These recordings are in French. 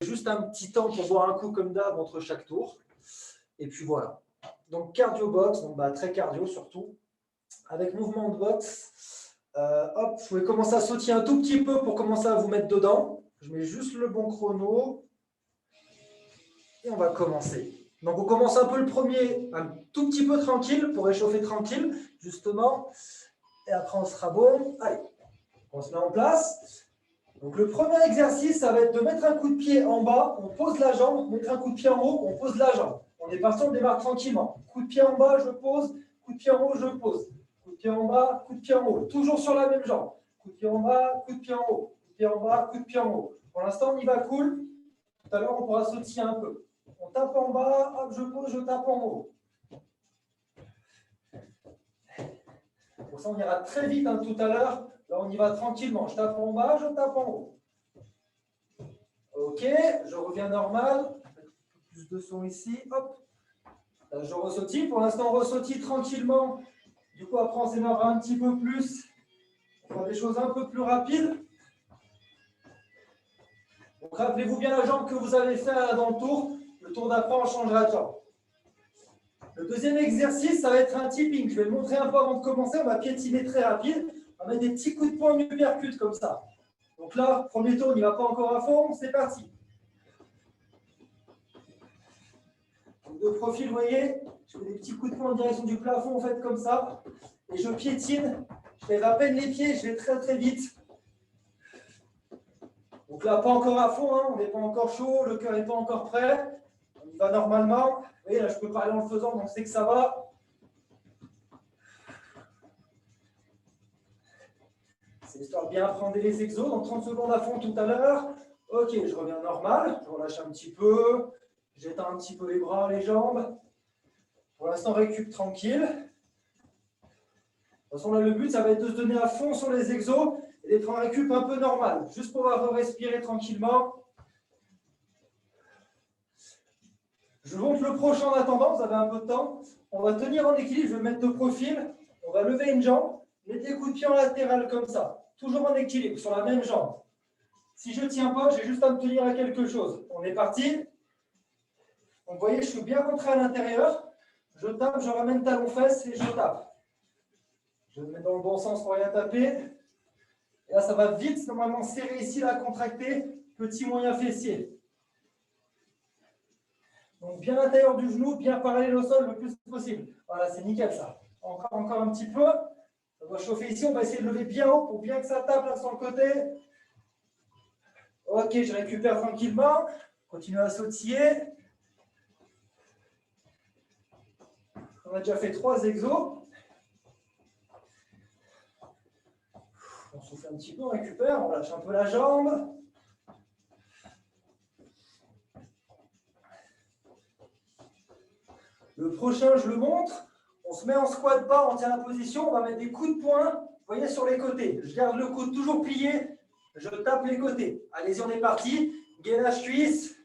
juste un petit temps pour boire un coup comme d'hab entre chaque tour. Et puis voilà. Donc cardio box, donc très cardio surtout. Avec mouvement de boxe. Hop, vous pouvez commencer à sautiller un tout petit peu pour commencer à vous mettre dedans. Je mets juste le bon chrono. Et on va commencer. Donc on commence un peu le premier, un tout petit peu tranquille, pour réchauffer tranquille, justement. Et après on sera bon. Allez, on se met en place. Donc le premier exercice, ça va être de mettre un coup de pied en bas, on pose la jambe, mettre un coup de pied en haut, on pose la jambe. On est parti, on démarre tranquillement. Coup de pied en bas, je pose, coup de pied en haut, je pose. Coup de pied en bas, coup de pied en haut. Toujours sur la même jambe. Coup de pied en bas, coup de pied en haut. Coup de pied en bas, coup de pied en haut. Pour l'instant, on y va cool. Tout à l'heure, on pourra sautiller un peu. On tape en bas, hop, je pose, je tape en haut. Pour ça, on ira très vite tout à l'heure. Là, on y va tranquillement. Je tape en bas, je tape en haut. Ok, je reviens normal. Plus de son ici. Hop. Là, je ressautille. Pour l'instant, on ressautille tranquillement. Du coup, après, on s'énervera un petit peu plus. On fera des choses un peu plus rapides. Donc, rappelez-vous bien la jambe que vous avez fait dans le tour. Le tour d'après, on changera de jambe. Le deuxième exercice, ça va être un tipping. Je vais le montrer un peu avant de commencer. On va piétiner très rapide. On va mettre des petits coups de poing du uppercut comme ça. Donc là, premier tour, on n'y va pas encore à fond. C'est parti. Donc de profil, vous voyez, je fais des petits coups de poing en direction du plafond, en fait, comme ça. Et je piétine. Je lève à peine les pieds. Je vais très, très vite. Donc là, pas encore à fond. On n'est pas encore chaud. Le cœur n'est pas encore prêt. On y va normalement. Vous voyez, là, je peux parler en le faisant, donc c'est que ça va. C'est l'histoire de bien appréhender les exos. Donc 30 secondes à fond tout à l'heure. Ok, je reviens normal. Je relâche un petit peu. J'étends un petit peu les bras, les jambes. Pour l'instant, récup tranquille. De toute façon, là, le but, ça va être de se donner à fond sur les exos et d'être en récup un peu normal. Juste pour pouvoir respirer tranquillement. Je vous montre le prochain en attendant. Vous avez un peu de temps. On va tenir en équilibre. Je vais mettre de profil. On va lever une jambe. Mettez les coups de pied en latéral comme ça. Toujours en équilibre sur la même jambe. Si je ne tiens pas, j'ai juste à me tenir à quelque chose. On est parti. Donc, vous voyez, je suis bien rentré à l'intérieur. Je tape, je ramène talon-fesse et je tape. Je me mets dans le bon sens pour rien taper. Et là, ça va vite, normalement serrer ici, là, contracter. Petit moyen fessier. Donc, bien à l'intérieur du genou, bien parallèle au sol le plus possible. Voilà, c'est nickel ça. Encore un petit peu. Ça doit chauffer ici. On va essayer de lever bien haut pour bien que ça tape là sur le côté. Ok, je récupère tranquillement. Continue à sautiller. On a déjà fait 3 exos. On souffle un petit peu, on récupère, on lâche un peu la jambe. Le prochain, je le montre. On se met en squat bas, on tient la position, on va mettre des coups de poing, vous voyez, sur les côtés. Je garde le coude toujours plié, je tape les côtés. Allez-y, on est parti. Gainage cuisse,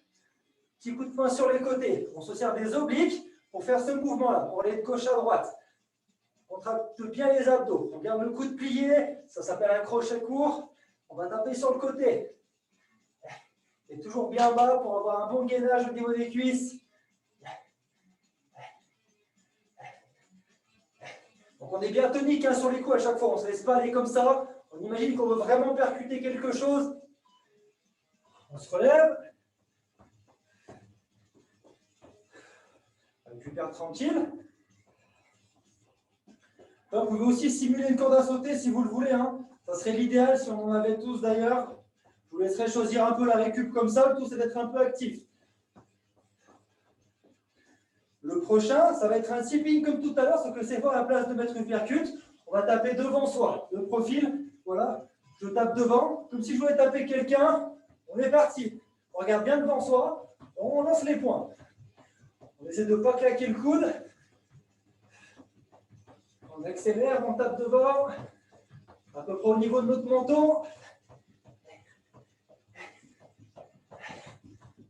petit coup de poing sur les côtés. On se sert des obliques pour faire ce mouvement-là, pour aller de gauche à droite. On contracte bien les abdos. On garde le coude plié, ça s'appelle un crochet court. On va taper sur le côté. Et toujours bien bas pour avoir un bon gainage au niveau des cuisses. Donc on est bien tonique sur les coups à chaque fois. On ne se laisse pas aller comme ça. On imagine qu'on veut vraiment percuter quelque chose. On se relève. On récupère tranquille. Là, vous pouvez aussi simuler une corde à sauter si vous le voulez. Ça serait l'idéal si on en avait tous d'ailleurs. Je vous laisserai choisir un peu la récup comme ça. Le tout, c'est d'être un peu actif. Le prochain, ça va être un tipping comme tout à l'heure, sauf que c'est pas à la place de mettre une percute. On va taper devant soi. De profil, voilà. Je tape devant, comme si je voulais taper quelqu'un. On est parti. On regarde bien devant soi. On lance les poings. On essaie de ne pas claquer le coude. On accélère, on tape devant. À peu près au niveau de notre menton.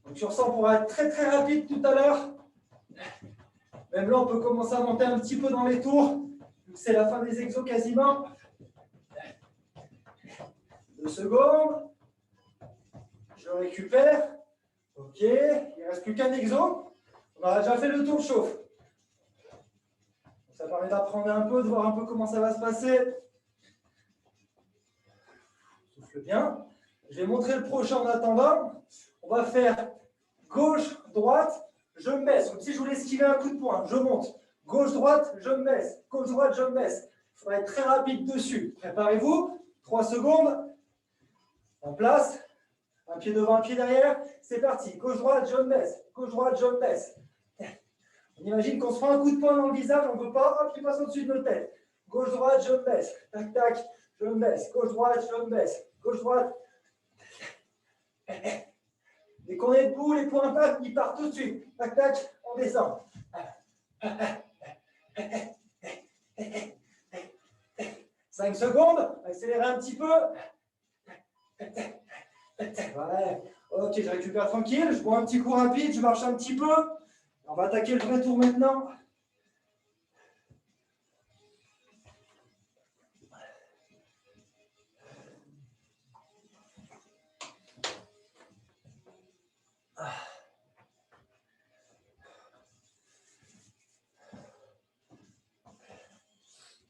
Donc sur ça, on pourra être très très rapide tout à l'heure. Même là, on peut commencer à monter un petit peu dans les tours. C'est la fin des exos quasiment. 2 secondes. Je récupère. Ok, il ne reste plus qu'un exo. On aura déjà fait le tour chauffe. Ça permet d'apprendre un peu, de voir un peu comment ça va se passer. Souffle bien. Je vais montrer le prochain en attendant. On va faire gauche, droite, je me baisse. Comme si je voulais esquiver un coup de poing. Je monte. Gauche, droite, je me baisse. Gauche, droite, je me baisse. Il faudra être très rapide dessus. Préparez-vous. 3 secondes. En place. Un pied devant, un pied derrière. C'est parti. Gauche, droite, je me baisse. Gauche, droite, je me baisse. On imagine qu'on se prend un coup de poing dans le visage. On ne veut pas. Hop, il passe au-dessus de notre tête. Gauche, droite, je me baisse. Tac, tac. Je me baisse. Gauche, droite, je me baisse. Gauche, droite. Dès qu'on est debout, les points impacts, ils partent tout de suite. Tac, tac, on descend. 5 secondes, accélérez un petit peu. Voilà. Ok, je récupère tranquille, je bois un petit coup rapide, je marche un petit peu. On va attaquer le vrai tour maintenant.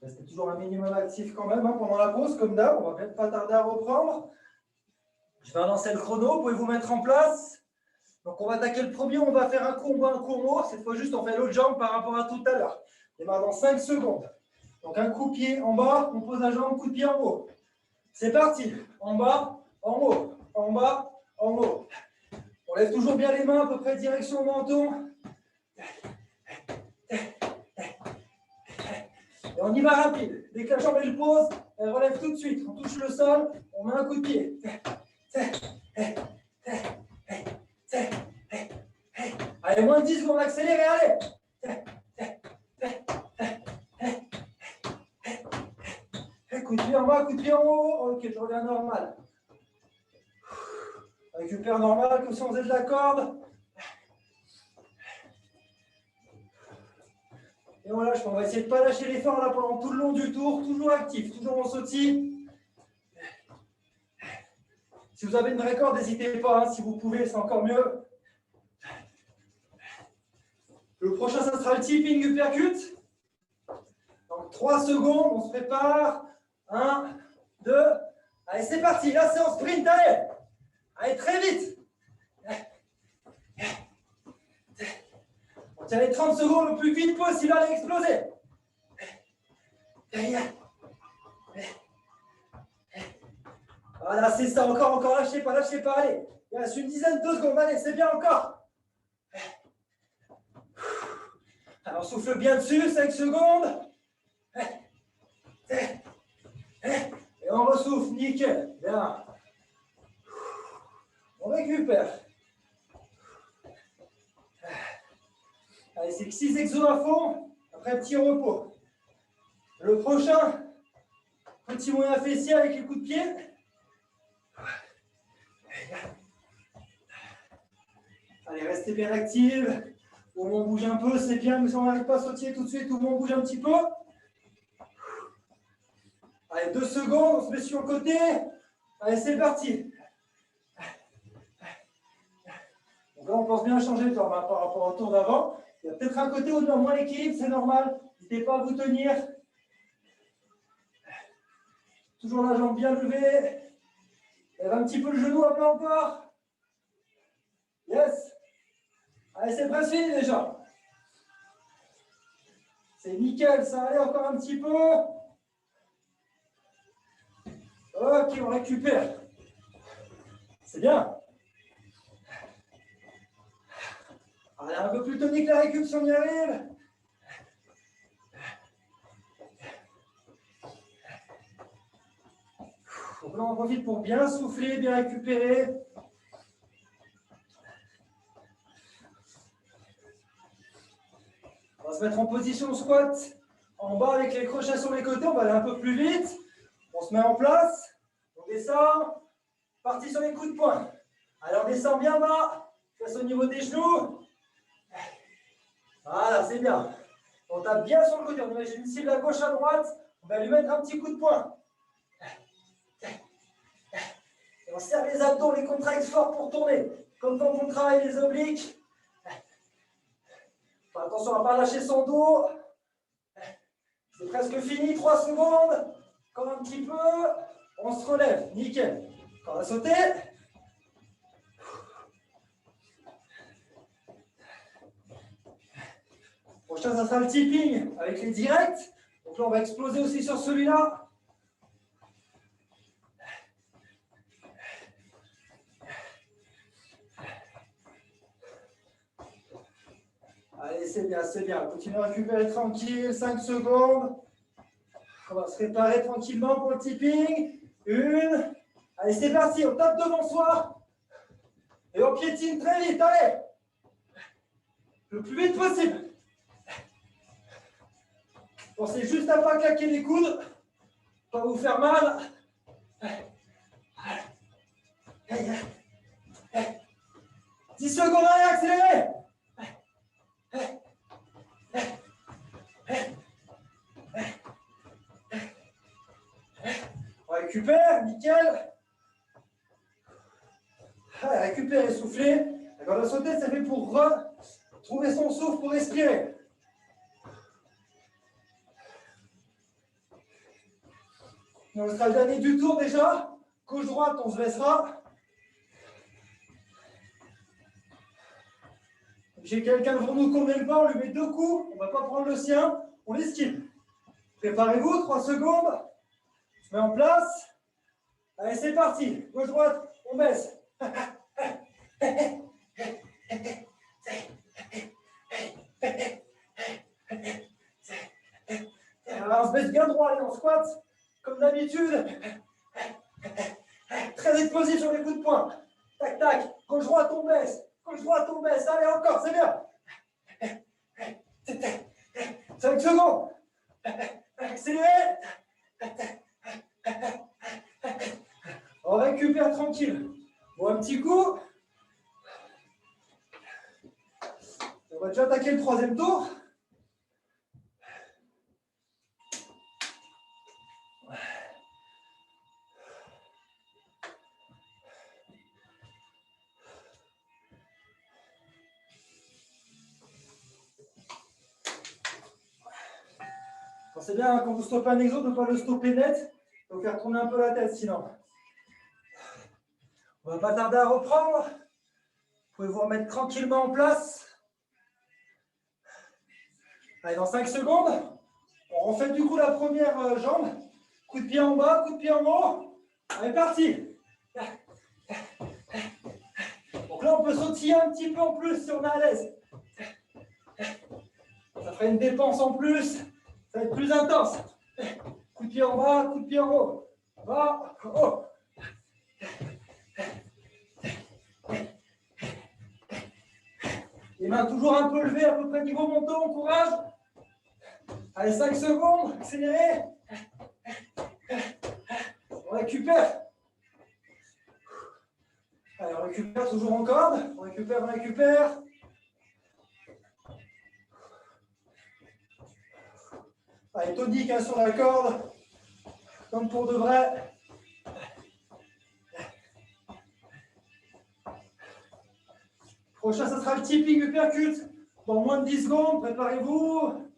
Restez toujours un minimum actif quand même pendant la pause, comme d'hab. On va peut-être pas tarder à reprendre. Je vais lancer le chrono, vous pouvez vous mettre en place. Donc on va attaquer le premier, on va faire un combo, un combo. Cette fois juste on fait l'autre jambe par rapport à tout à l'heure. On démarre dans 5 secondes. Donc un coup de pied en bas, on pose la jambe, coup de pied en haut. C'est parti. En bas, en haut. En bas, en haut. On lève toujours bien les mains, à peu près direction au menton. Et on y va rapide. Dès que la jambe elle pose, elle relève tout de suite. On touche le sol, on met un coup de pied. Allez, moins de 10 secondes, accélérez, allez. Coup de pied en bas, coup de pied en haut. Ok, je reviens normal. Récupère normal, comme si on faisait de la corde. Et on lâche, on va essayer de ne pas lâcher l'effort là pendant tout le long du tour, toujours actif, toujours en sautille. Si vous avez une vraie corde, n'hésitez pas, hein, si vous pouvez, c'est encore mieux. Le prochain, ça sera le tipping uppercut. Donc 3 secondes, on se prépare. 1, 2, allez, c'est parti. Là, c'est en sprint, allez. Allez, très vite. On tient les 30 secondes le plus vite possible, allez, exploser. Voilà, c'est ça, encore, lâchez pas, allez. Il reste une dizaine de secondes, allez, c'est bien encore. Alors, souffle bien dessus, 5 secondes. Et on ressouffle, nickel. Bien. On récupère. Allez, c'est 6 exos à fond. Après, petit repos. Le prochain, petit moyen fessier avec les coups de pied. Allez, restez bien actifs. Tout le monde bouge un peu, c'est bien, mais si on n'arrive pas à sautiller tout de suite, tout le monde bouge un petit peu. Allez, 2 secondes, on se met sur le côté. Allez, c'est parti. Donc là, on pense bien changer de forme par rapport au tour d'avant. Il y a peut-être un côté où on a moins l'équilibre, c'est normal. N'hésitez pas à vous tenir. Toujours la jambe bien levée. Lève un petit peu le genou, un peu encore. Yes. Allez, c'est presque fini déjà. C'est nickel, ça. Allez, encore un petit peu. Ok, on récupère. C'est bien. Allez, un peu plus tonique la récup si on y arrive. Donc là, on profite pour bien souffler, bien récupérer. On va se mettre en position squat. En bas avec les crochets sur les côtés, on va aller un peu plus vite. On se met en place. On descend. Parti sur les coups de poing. Allez, on descend bien bas. Face au niveau des genoux. Voilà, c'est bien. On tape bien sur le côté. On imagine une cible à gauche, à droite. On va lui mettre un petit coup de poing. Et on serre les abdos, les contracts forts pour tourner. comme quand on travaille les obliques. Enfin, attention à ne pas lâcher son dos. C'est presque fini, 3 secondes. Encore un petit peu. On se relève, nickel. On va sauter. Prochain, ça sera le tipping avec les directs. Donc là, on va exploser aussi sur celui-là. Allez, c'est bien, c'est bien. Continuez à récupérer tranquille, 5 secondes. On va se préparer tranquillement pour le tipping. 1. Allez, c'est parti, on tape devant soi. Et on piétine très vite, allez. Le plus vite possible. Pensez juste à ne pas claquer les coudes. Pas vous faire mal. 10 secondes, allez, accélérez. On récupère, nickel. Allez, récupérer, souffler. Quand on a sauté, ça fait pour retrouver son souffle pour respirer. On sera le dernier du tour déjà. Gauche-droite, on se baissera. J'ai quelqu'un devant nous qu'on n'aime pas, on lui met 2 coups. On ne va pas prendre le sien, on l'esquive. Préparez-vous, 3 secondes. On se met en place. Allez, c'est parti. Gauche-droite, on baisse. Alors, on se baisse bien droit, allez, on squatte, comme d'habitude. Très explosif sur les coups de poing. Tac, tac. Gauche-droite, on baisse. Gauche-droite, on baisse. Allez, encore, c'est bien. 5 secondes. Accélérez. On récupère tranquille. Bon, un petit coup. On va déjà attaquer le 3e tour. C'est bien hein, quand vous stoppez un exo de ne pas le stopper net. Il faut faire tourner un peu la tête sinon. On va pas tarder à reprendre. Vous pouvez vous remettre tranquillement en place. Allez, dans 5 secondes, on refait du coup la première jambe. Coup de pied en bas, coup de pied en haut. Allez, parti. Donc là, on peut sautiller un petit peu en plus si on est à l'aise. Ça ferait une dépense en plus. Ça va être plus intense. Coup de pied en bas, coup de pied en haut. Bas, haut. Les mains toujours un peu levées, à peu près niveau menton, courage. Allez, 5 secondes, accélérez. On récupère. Allez, on récupère toujours en corde. On récupère, on récupère. Allez, tonique hein, sur la corde. Comme pour de vrai. Prochain, ça sera le tipping uppercut. Dans moins de 10 secondes, préparez-vous.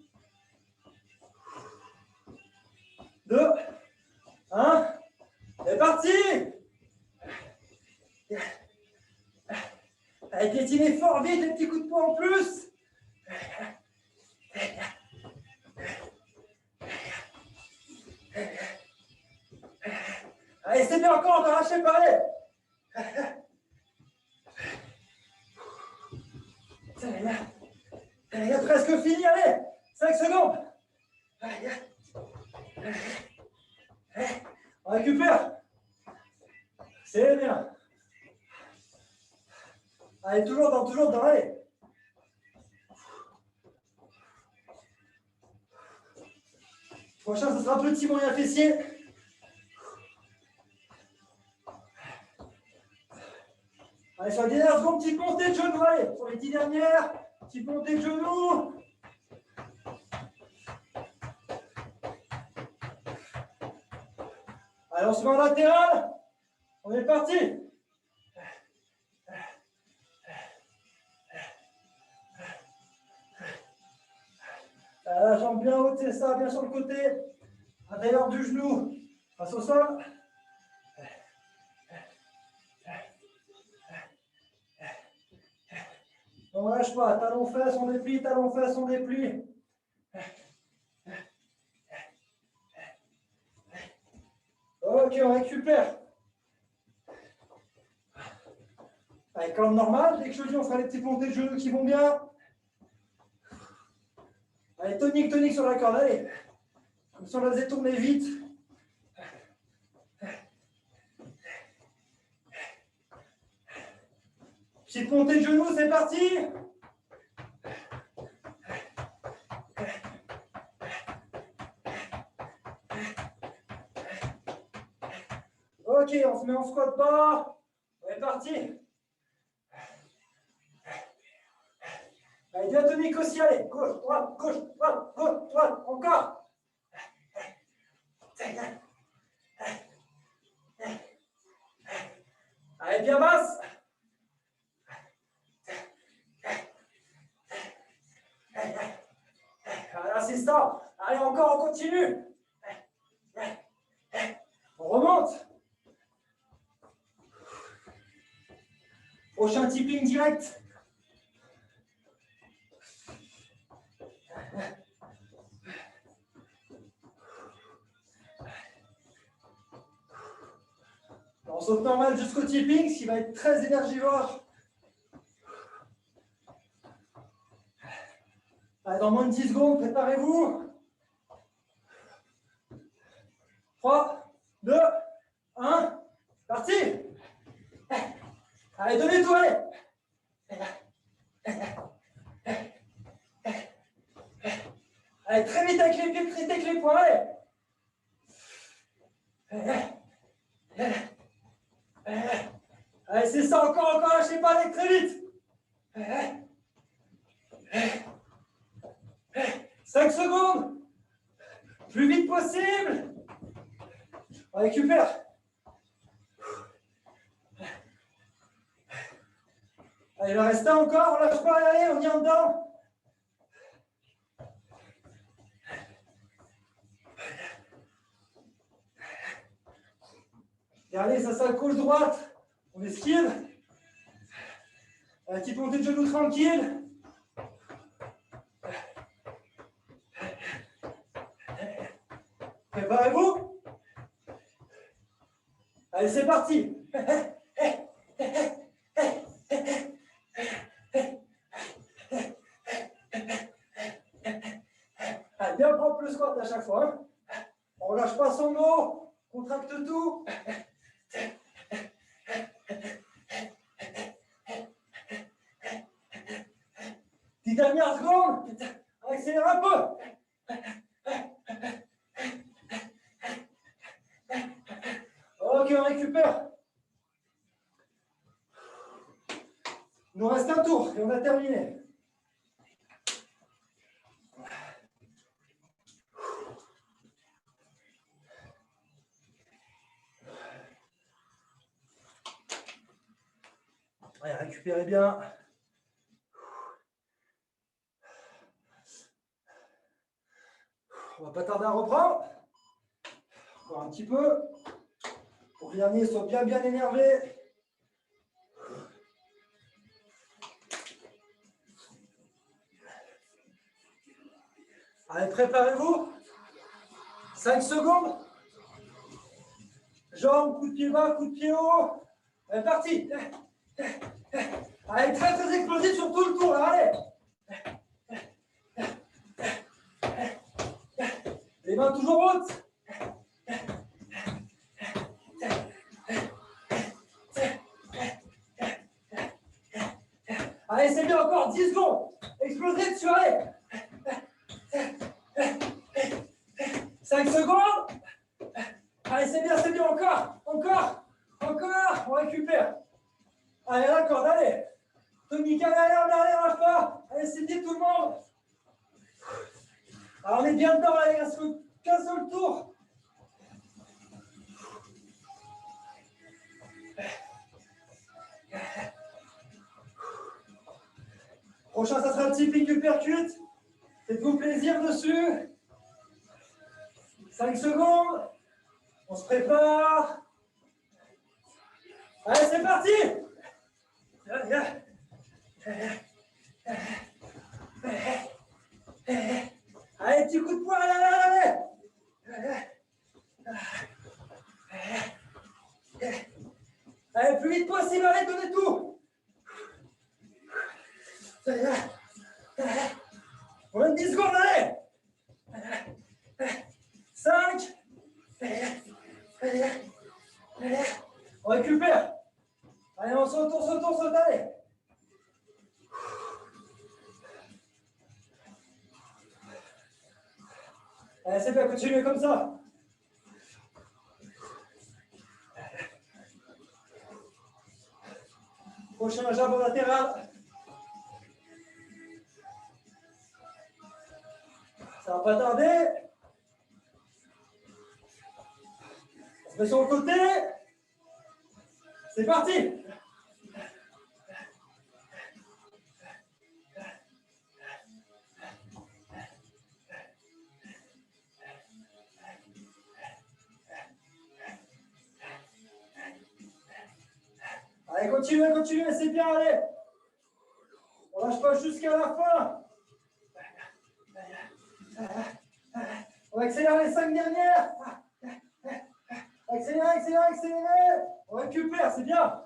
2, 1. C'est parti. Allez, piétinez fort vite, des petits coups de poing en plus. Allez, c'est bien encore, on va lâcher parler. Il a presque fini, allez. 5 secondes. On récupère. C'est bien. Allez, toujours dans, allez. Prochain, ce sera petit moyen fessier. Allez, sur les dernières secondes, petite montée de genoux, allez. Sur les 10 dernières, petite montée de genoux. Allez, on se met en latéral. On est parti. La jambe bien haute, c'est ça, bien sur le côté. Intérieur du genou. Face au sol. On ne lâche pas. Talon fesses, on déplie. Talon fesses, on déplie. Ok, on récupère. Allez, colonne normale. Dès que je dis, on fera les petites montées de genoux qui vont bien. Allez, tonique sur la corde. Allez. Comme si on la faisait tourner vite. Petite montée de genoux, c'est parti. Ok, on se met en squat bas. On est parti. Allez, diatonique aussi, allez. Gauche, droite, droite. Encore. Allez, bien basse. Voilà, c'est ça. Allez, encore, on continue. On remonte. Prochain tipping direct. On saute normal jusqu'au tipping, ce qui va être très énergivore. Allez, dans moins de 10 secondes, préparez-vous. 3, 2, 1, parti. Allez, donnez tout, allez. Allez, très vite avec les pieds, très vite avec les poings, allez. Allez, c'est ça, encore, lâchez pas, allez, très vite. 5 secondes. Plus vite possible. On récupère. Allez, il en reste un encore, on lâche pas, allez, on y est en dedans. Regardez, ça sale gauche-droite. On esquive. La petite montée de genoux tranquille. Préparez-vous. Allez, c'est parti. Allez, bien propre le squat à chaque fois. Hein. On ne lâche pas son dos. Contracte tout. Petite dernière seconde. Accélère un peu. Ok, on récupère. Il nous reste un tour et on a terminé. Allez, récupérez bien. On va pas tarder à reprendre. Encore un petit peu. Pour que les derniers soient bien énervés. Allez, préparez-vous. 5 secondes. Jambes, coup de pied bas, coup de pied haut. Allez, parti. Allez, très explosif sur tout le tour. Là, allez. Les mains toujours hautes. Allez, c'est bien, encore 10 secondes. Explosez dessus, allez. 5 secondes. Allez, c'est bien, encore. On récupère. Allez, la corde, allez. Tonique, allez, lâche pas. Allez, c'est bien tout le monde. Alors, on est bien dedans, là, il reste qu'un seul tour. Prochain, ça sera le tipping du percute. Faites-vous plaisir dessus. 5 secondes. On se prépare. Allez, c'est parti. Allez, petit coup de poing, allez. Allez, plus vite possible, allez, donnez tout. On a 10 secondes, allez. 5. On récupère. Allez, on saute, allez. Allez, c'est bien, continuez comme ça. Prochain jambe latéral. Ça va pas tarder. On se met sur le côté. C'est parti. Allez, continuez, c'est bien, allez. On lâche pas jusqu'à la fin. On va accélérer les 5 dernières. Accélérer. On récupère, c'est bien.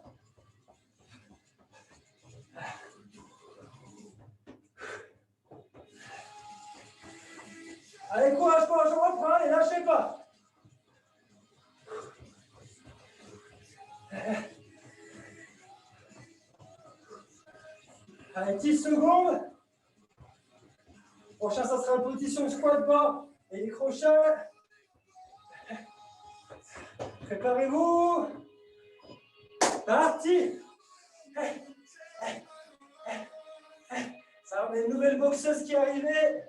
Allez, courage, on reprend, allez, lâchez pas. Allez, 10 secondes. Prochain, ça sera une position squat bas et les crochets. Préparez-vous. Parti. Ça, on a une nouvelle boxeuse qui est arrivée.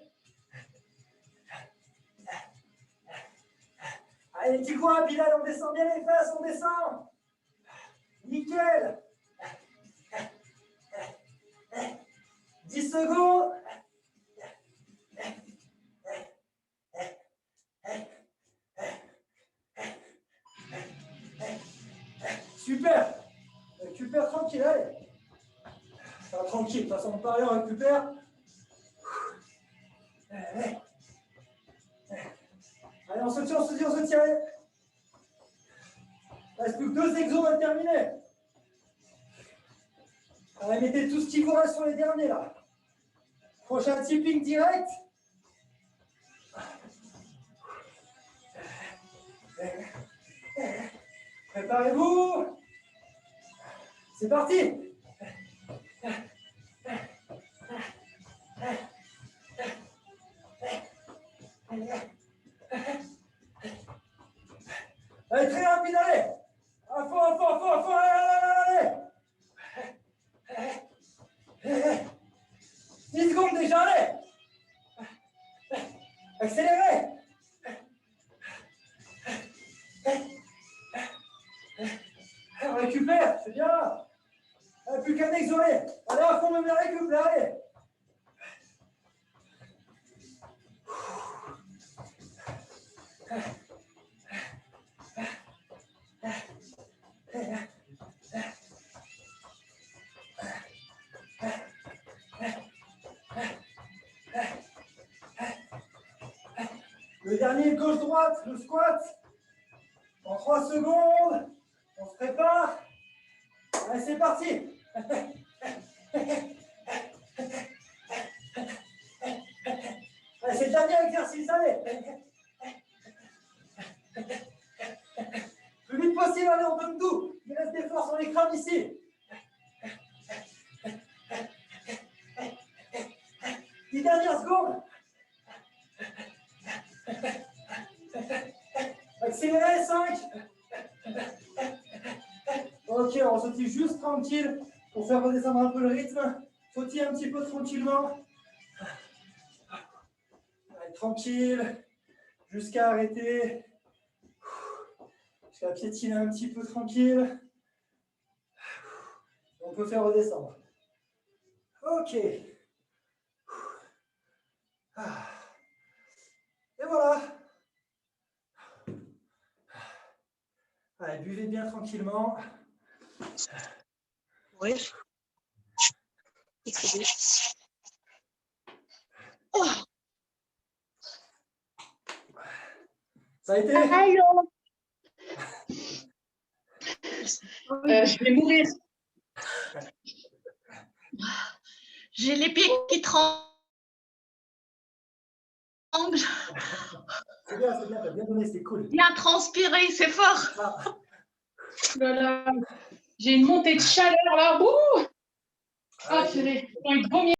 Allez, petit coup à Bilal, on descend bien les fesses, on descend. Nickel. 10 secondes. Super. Récupère tranquille, allez. Enfin, tranquille, de toute façon, on parlait, on récupère. Allez, on se tire, allez. Il reste plus que 2 exos à terminer. Allez, mettez tout ce qui vous reste sur les derniers, là. Prochain tipping direct. Préparez-vous. C'est parti. Allez, très rapide, allez. À fond, allez. 10 secondes déjà, allez. Accélérez. On récupère, c'est bien. Plus qu'un exolé. Allez, à fond, même la récup, là, allez. Le dernier gauche-droite, le squat. En 3 secondes. On se prépare. Allez, c'est parti. Allez, c'est le dernier exercice, allez. Le plus vite possible, allez, on donne tout. Il reste des forces, on les crame ici. 10 dernières secondes. Accélérez, 5. Ok, on sautille juste tranquille pour faire redescendre un peu le rythme. Sautille un petit peu tranquillement. Allez, tranquille, jusqu'à arrêter. Jusqu'à piétiner un petit peu tranquille. On peut faire redescendre. Ok. Ah. Et voilà. Allez, buvez bien tranquillement. Oui. Oh. Ça a été? Allô. Je vais mourir. J'ai les pieds qui tremblent. C'est bien, t'as bien donné, c'est cool. Bien transpiré, c'est fort. Ah. Voilà. J'ai une montée de chaleur là. Ouh. Ah, j'ai envie de vomir.